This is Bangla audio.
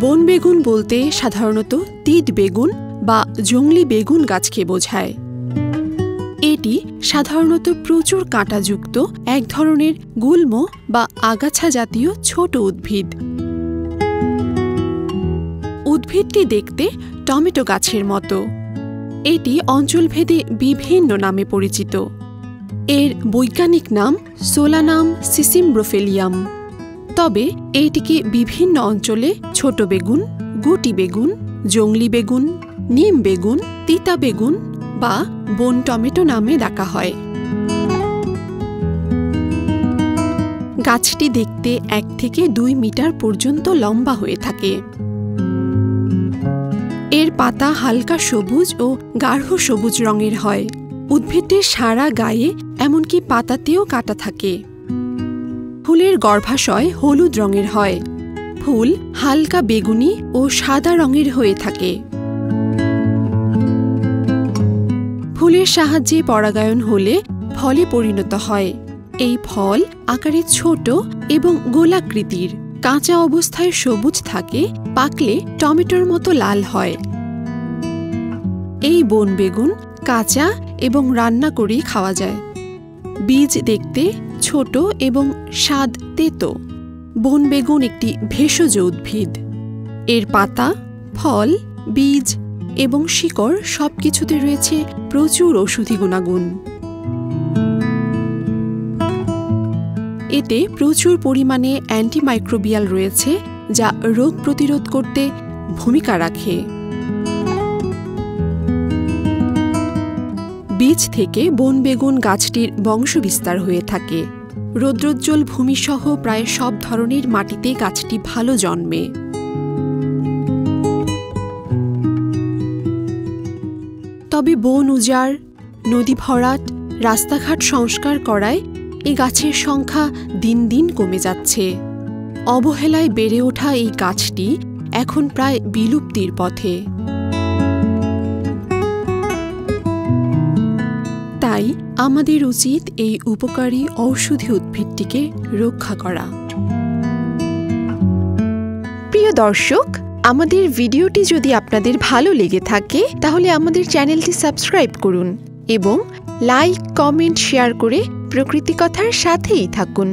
বন বেগুন বলতে সাধারণত তিত বেগুন বা জংলি বেগুন গাছকে বোঝায়। এটি সাধারণত প্রচুর কাঁটাযুক্ত এক ধরনের গুল্ম বা আগাছা জাতীয় ছোট উদ্ভিদ। উদ্ভিদটি দেখতে টমেটো গাছের মতো। এটি অঞ্চলভেদে বিভিন্ন নামে পরিচিত। এর বৈজ্ঞানিক নাম সোলানাম সিসিমব্রোফেলিয়াম। তবে এইটিকে বিভিন্ন অঞ্চলে ছোট বেগুন, গুটি বেগুন, জংলি বেগুন, নিম বেগুন, তিতা বেগুন বা বন টমেটো নামে ডাকা হয়। গাছটি দেখতে 1 থেকে 2 মিটার পর্যন্ত লম্বা হয়ে থাকে। এর পাতা হালকা সবুজ ও গাঢ় সবুজ রঙের হয়। উদ্ভিদটির সারা গায়ে এমনকি পাতাতেও কাঁটা থাকে। ফুলের গর্ভাশয় হলুদ রঙের হয়। ফুল হালকা বেগুনি ও সাদা রঙের হয়ে থাকে। ফুলের সাহায্যে পরাগায়ন হলে ফলে পরিণত হয়। এই ফল আকারে ছোট এবং গোলাকৃতির। কাঁচা অবস্থায় সবুজ থাকে, পাকলে টমেটোর মতো লাল হয়। এই বন বেগুন কাঁচা এবং রান্না করেই খাওয়া যায়। বীজ দেখতে ছোট এবং স্বাদ তেতো। বন বেগুন একটি ভেষজ উদ্ভিদ। এর পাতা, ফল, বীজ এবং শিকড় সবকিছুতে রয়েছে প্রচুর ঔষধি গুণাগুণ। এতে প্রচুর পরিমাণে অ্যান্টিমাইক্রোবিয়াল রয়েছে, যা রোগ প্রতিরোধ করতে ভূমিকা রাখে। বীজ থেকে বন বেগুন গাছটির বংশবিস্তার হয়ে থাকে। রৌদ্রোজ্জ্বল ভূমিসহ প্রায় সব ধরনের মাটিতে গাছটি ভালো জন্মে। তবে বন উজাড়, নদী ভরাট, রাস্তাঘাট সংস্কার করায় এই গাছের সংখ্যা দিন দিন কমে যাচ্ছে। অবহেলায় বেড়ে ওঠা এই গাছটি এখন প্রায় বিলুপ্তির পথে। তাই আমাদের উচিত এই উপকারী ঔষধি উদ্ভিদটিকে রক্ষা করা। প্রিয় দর্শক, আমাদের ভিডিওটি যদি আপনাদের ভালো লেগে থাকে তাহলে আমাদের চ্যানেলটি সাবস্ক্রাইব করুন এবং লাইক, কমেন্ট, শেয়ার করে প্রকৃতি কথার সাথেই থাকুন।